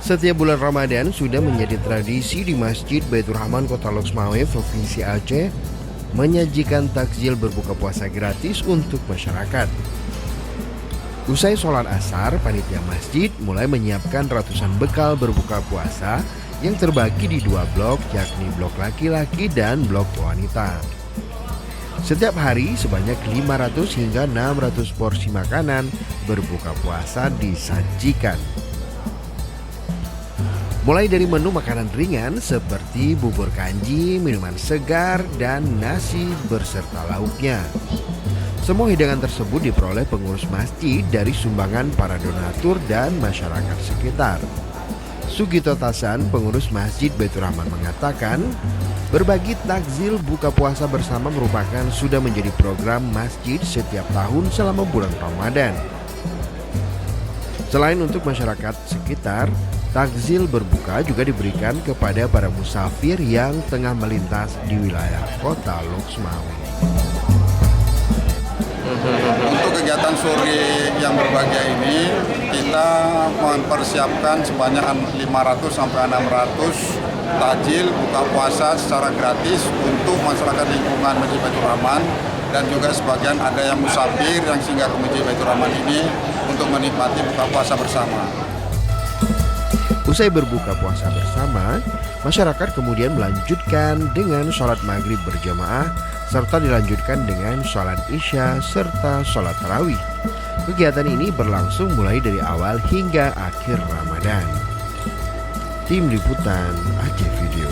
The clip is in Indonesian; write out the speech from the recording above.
Setiap bulan Ramadan sudah menjadi tradisi di Masjid Baitur Rahman Kota Loksmawe, Provinsi Aceh, menyajikan takjil berbuka puasa gratis untuk masyarakat. Usai sholat asar, panitia masjid mulai menyiapkan ratusan bekal berbuka puasa yang terbagi di dua blok, yakni blok laki-laki dan blok wanita. Setiap hari sebanyak 500 hingga 600 porsi makanan berbuka puasa disajikan. Mulai dari menu makanan ringan seperti bubur kanji, minuman segar, dan nasi beserta lauknya. Semua hidangan tersebut diperoleh pengurus masjid dari sumbangan para donatur dan masyarakat sekitar. Sugito Tasan, pengurus Masjid Baitur Rahman mengatakan, berbagi takjil buka puasa bersama merupakan sudah menjadi program masjid setiap tahun selama bulan Ramadan. Selain untuk masyarakat sekitar, takjil berbuka juga diberikan kepada para musafir yang tengah melintas di wilayah Kota Loksmawe. Untuk kegiatan suri yang berbahagia ini, kita mempersiapkan sebanyak 500 sampai 600 takjil buka puasa secara gratis untuk masyarakat lingkungan Masjid Baitur Rahman, dan juga sebagian ada yang musafir yang singgah ke Masjid Baitur Rahman ini untuk menikmati buka puasa bersama. Usai berbuka puasa bersama, masyarakat kemudian melanjutkan dengan sholat maghrib berjamaah serta dilanjutkan dengan sholat isya serta sholat tarawih. Kegiatan ini berlangsung mulai dari awal hingga akhir Ramadan. Tim Liputan Aceh Video.